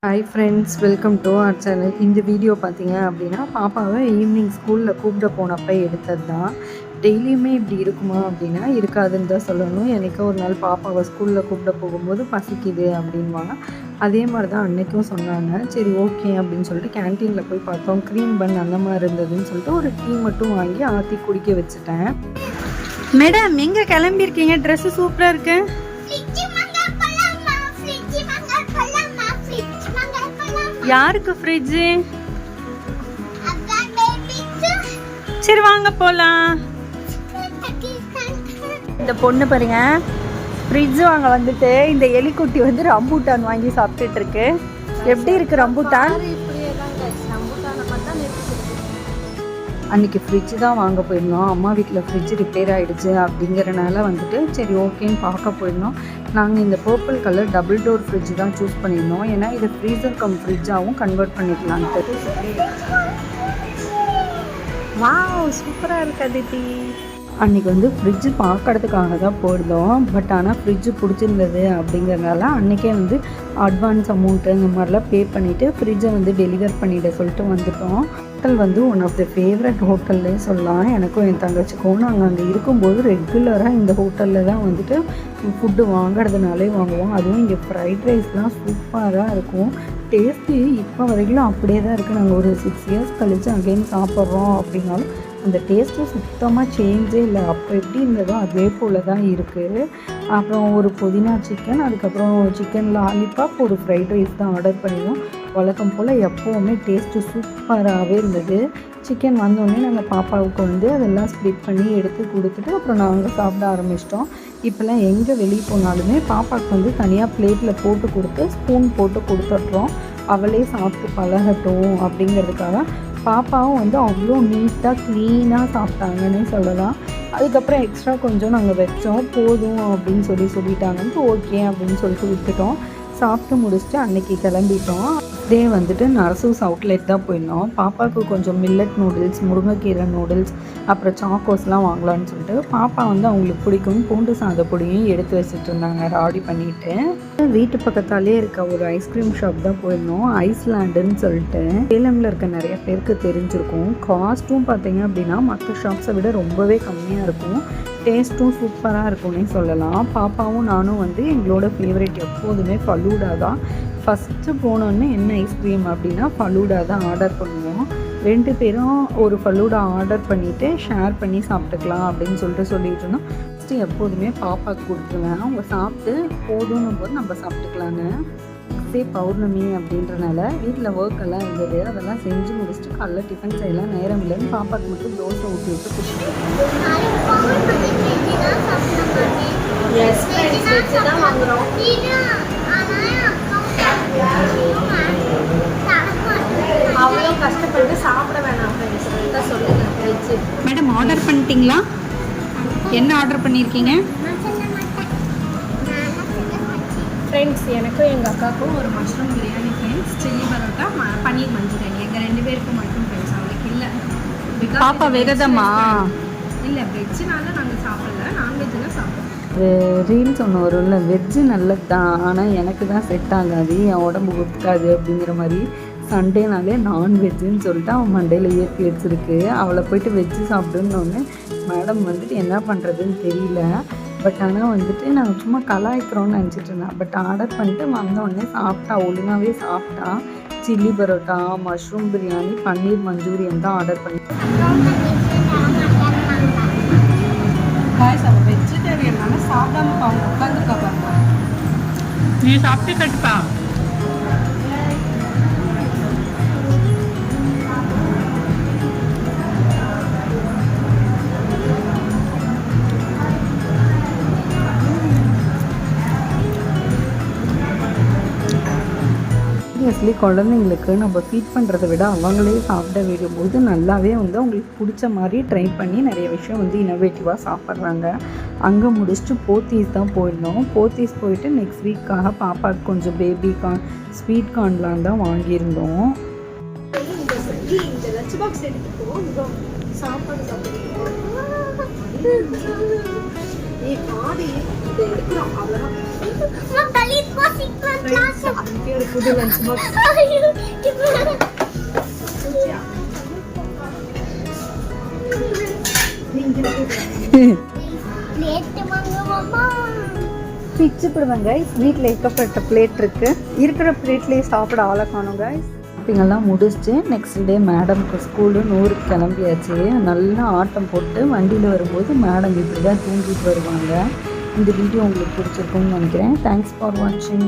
Hi friends, welcome to our channel. இந்த video பார்த்தீங்க அப்படின்னா பாப்பாவை ஈவினிங் ஸ்கூலில் கூப்பிட போனப்போ எடுத்தது தான். டெய்லியுமே இப்படி இருக்குமா அப்படின்னா இருக்காதுன்னு தான் சொல்லணும். என்றைக்கோ ஒரு நாள் பாப்பாவை ஸ்கூலில் கூப்பிட போகும்போது பசிக்குது அப்படின்வாங்க. அதே மாதிரி தான் அன்றைக்கும் சொன்னாங்க. சரி ஓகே அப்படின்னு சொல்லிட்டு கேன்டீனில் போய் பார்த்தோம். க்ரீம் பன் அந்த மாதிரி இருந்ததுன்னு சொல்லிட்டு ஒரு டீ மட்டும் வாங்கி ஆற்றி குடிக்க வச்சுட்டேன். மேடம் எங்கே கிளம்பியிருக்கீங்க? ட்ரெஸ்ஸு சூப்பராக இருக்கு. யாருக்கு ஃப்ரிட்ஜு? சரி வாங்க போலாம். இந்த பொண்ணு பாருங்க, ஃப்ரிட்ஜ் வாங்க வந்துட்டு இந்த எலிக்குட்டி வந்து ரம்பூட்டான் வாங்கி சாப்பிட்டுட்டு இருக்கு. எப்படி இருக்கு ரம்பூட்டான்? அன்றைக்கி ஃப்ரிட்ஜு தான் வாங்க போயிருந்தோம். அம்மா வீட்டில் ஃப்ரிட்ஜ் ரிப்பேர் ஆகிடுச்சு அப்படிங்கிறனால வந்துட்டு சரி ஓகேன்னு பார்க்க போயிருந்தோம். நாங்கள் இந்த purple colour double door fridge தான் சூஸ் பண்ணியிருந்தோம். ஏன்னா இதை ஃப்ரீசர் கம் ஃப்ரிட்ஜாகவும் கன்வெர்ட் பண்ணிக்கலான்ட்டு. வாவ் சூப்பராக இருக்கு அதித்தி. அன்றைக்கி வந்து ஃப்ரிட்ஜு பார்க்கறதுக்காக தான் போயிருந்தோம். பட் ஆனால் ஃப்ரிட்ஜு பிடிச்சிருந்தது அப்படிங்கிறதுனால அன்றைக்கே வந்து அட்வான்ஸ் அமௌண்ட்டு இந்த மாதிரிலாம் பே பண்ணிவிட்டு ஃப்ரிட்ஜை வந்து டெலிவர் பண்ணிவிட சொல்லிட்டு வந்துட்டோம். ஹோட்டல் வந்து ஒன் ஆஃப் த ஃபேவரட் ஹோட்டல்லே சொல்லலாம். எனக்கும் என் தங்கச்சிக்கும் நாங்கள் அங்கே இருக்கும்போது ரெகுலராக இந்த ஹோட்டலில் தான் வந்துட்டு ஃபுட்டு வாங்குறதுனாலே வாங்குவோம். அதுவும் இங்கே ஃப்ரைட் ரைஸ்லாம் சூப்பராக இருக்கும். டேஸ்ட்டு இப்போ வரைக்கும் அப்படியே தான் இருக்குது. நாங்கள் ஒரு 6 இயர்ஸ் கழித்து அகெயின் சாப்பிட்றோம் அப்படின்னாலும் அந்த டேஸ்ட்டு சுத்தமாக சேஞ்சே இல்லை. அப்போ எப்படி இருந்ததோ அதே போல் தான் இருக்குது. அப்புறம் ஒரு புதினா சிக்கன், அதுக்கப்புறம் சிக்கன் லாலிபாப், ஒரு ஃப்ரைட் ரைஸ் தான் ஆர்டர் பண்ணியிருந்தோம். வழக்கம் போல் எப்போவுமே டேஸ்ட்டு சூப்பராகவே இருந்தது. சிக்கன் வந்தோடனே நாங்கள் பாப்பாவுக்கு வந்து அதெல்லாம் ஸ்ப்ளிட் பண்ணி எடுத்து கொடுத்துட்டு அப்புறம் நாங்கள் சாப்பிட ஆரம்பிச்சிட்டோம். இப்போல்லாம் எங்கே வெளியே போனாலுமே பாப்பாவுக்கு வந்து தனியாக பிளேட்டில் போட்டு கொடுத்து ஸ்பூன் போட்டு கொடுத்துட்றோம். அவளே சாப்பிட்டு பழகட்டும் அப்படிங்கிறதுக்காக. பாப்பாவும் வந்து அவ்வளோ நீட்டாக க்ளீனாக சாப்பிட்டாங்கன்னே சொல்லலாம். அதுக்கப்புறம் எக்ஸ்ட்ரா கொஞ்சம் நாங்கள் வச்சோம். போதும் அப்படின்னு சொல்லிட்டாங்கன்ட்டு ஓகே அப்படின்னு சொல்லிட்டு விட்டுட்டோம். சாப்பிட்டு முடிச்சுட்டு அன்றைக்கி கிளம்பிட்டோம். அதே வந்துட்டு நரசூஸ் அவுட்லெட் தான் போயிருந்தோம். பாப்பாவுக்கு கொஞ்சம் மில்லட் நூடுல்ஸ், முருங்கைக்கீரை நூடுல்ஸ், அப்புறம் சாக்கோஸ்லாம் வாங்கலான்னு சொல்லிட்டு பாப்பா வந்து அவங்களுக்கு பிடிக்கும் பூண்டு சாத பொடியும் எடுத்து வச்சுட்டு இருந்தாங்க ராடி பண்ணிவிட்டு. வீட்டு பக்கத்தாலே இருக்க ஒரு ஐஸ்கிரீம் ஷாப் தான் போயிருந்தோம். ஐஸ்லாண்டுன்னு சொல்லிட்டு சேலமில் இருக்க நிறைய பேருக்கு தெரிஞ்சிருக்கும். காஸ்ட்டும் பார்த்தீங்க அப்படின்னா மற்ற ஷாப்ஸை விட ரொம்பவே கம்மியாக இருக்கும். டேஸ்ட்டும் சூப்பராக இருக்கும்னே சொல்லலாம். பாப்பாவும் நானும் வந்து எங்களோட ஃபேவரட் எப்போதுமே ஃபலூடா தான். ஃபஸ்ட்டு போனோன்னே என்ன ஐஸ்கிரீம் அப்படின்னா ஃபலூடா தான் ஆர்டர் பண்ணுவோம். 2 பேரும் ஒரு ஃபலூடா ஆர்டர் பண்ணிவிட்டு ஷேர் பண்ணி சாப்பிட்டுக்கலாம் அப்படின்னு சொல்லிட்டு இருந்தோம். ஃபஸ்ட்டு எப்போதுமே பாப்பாவுக்கு கொடுத்துருவேன். அவங்க சாப்பிட்டு போதும்னும் போது நம்ம சாப்பிட்டுக்கலான்னு. பௌர்ணமி அப்படின்றனால வீட்டில் ஒர்க் எல்லாம் இருந்தது. அதெல்லாம் செஞ்சு முடிச்சுட்டு காலைல டிஃபன் செய்யலாம் நேரம் இல்லைன்னு பாப்பாவுக்கு மட்டும் தோசை ஊற்றி விட்டு குடிச்சிட்டு அவ்வளோ கஷ்டப்பட்டு சாப்பிட வேணாம் ஃப்ரெண்ட்ஸ் சொல்லுங்க. மேடம் ஆர்டர் பண்ணிட்டீங்களா? என்ன ஆர்டர் பண்ணியிருக்கீங்க? ஃப்ரெண்ட்ஸ் எனக்கும் எங்கள் அக்காவுக்கும் ஒரு mushroom biryani friends, chilli parotta, paneer Manchurian. எங்கள் 2 பேருக்கும் மட்டும் ஃப்ரெண்ட்ஸ். அவங்களுக்கு இல்லை. பாப்பா விரதமா? இல்லை வெஜ்ஜுனால நாங்கள் சாப்பிடல, நான்வெஜ்ஜுலாம் சாப்பிடுவோம். ரீல்ஸ் ஒன்று வரும்ல, வெஜ்ஜு நல்லது தான் ஆனால் எனக்கு தான் செட் ஆகாது, என் உடம்பு ஒத்துக்காது அப்படிங்கிற மாதிரி. சண்டேனாலே நான்வெஜ்ஜுன்னு சொல்லிட்டு அவன் மண்டையில் ஏற்றி வச்சுருக்கு. அவளை போய்ட்டு வெஜ்ஜு சாப்பிடுன்னொன்னே மேடம் வந்துட்டு என்ன பண்ணுறதுன்னு தெரியல. பட் ஆனால் வந்துட்டு நாங்கள் சும்மா கலாய்க்கிறோன்னு நினச்சிட்டு இருந்தேன். பட் ஆர்டர் பண்ணிட்டு வந்தோடனே சாப்பிட்டா, ஒழுங்காகவே சாப்பிட்டா. சில்லி பரோட்டா, மஷ்ரூம் பிரியாணி, பன்னீர் மஞ்சூரியன் தான் ஆர்டர் பண்ணிட்டேன். வெஜிடேரியனால சாப்பிடாம அவங்க உட்காந்துக்கா பாருங்க. நீ சாப்பிட்டு கட்டுப்பா. ஆப்வியஸ்லி குழந்தைங்களுக்கு நம்ம ஃபீட் பண்ணுறதை விட அவங்களே சாப்பிட விடும்போது நல்லாவே வந்து அவங்களுக்கு பிடிச்ச மாதிரி ட்ரை பண்ணி நிறைய விஷயம் வந்து இன்னோவேட்டிவாக சாப்பிட்றாங்க. அங்கே முடிச்சுட்டு போத்தீஸ் தான் போயிருந்தோம். போத்தீஸ் போயிட்டு நெக்ஸ்ட் வீக்காக பாப்பாவுக்கு கொஞ்சம் பேபி கார்ன், ஸ்வீட் கார்ன்லாம் தான் வாங்கியிருந்தோம். இந்த லஞ்ச் பாக்ஸ் எடுத்துப்போம், சாப்பாடு சாப்பிடுவோம். இதை எடுக்கிறோம் அவ்வளோதான். அதுக்கே ஒரு புது லஞ்ச் பாக்ஸ். பிச்சு போடுவாங்க கைஸ். வீட்டில் ஏகப்பட்ட பிளேட் இருக்கு. இருக்கிற பிளேட்லேயே சாப்பிட ஆளை காணும் கைஸ். ஷாப்பிங்கெல்லாம் முடிச்சுட்டு நெக்ஸ்ட் டே மேடம்க்கு ஸ்கூலு 100 கிளம்பியாச்சு. நல்லா ஆட்டம் போட்டு வண்டியில் வரும்போது மேடம் இப்படி தான் தூங்கிட்டு வருவாங்க. இந்த வீடியோ உங்களுக்கு பிடிச்சிருக்கும்னு நினைக்கிறேன். தேங்க்ஸ் ஃபார் வாட்சிங்.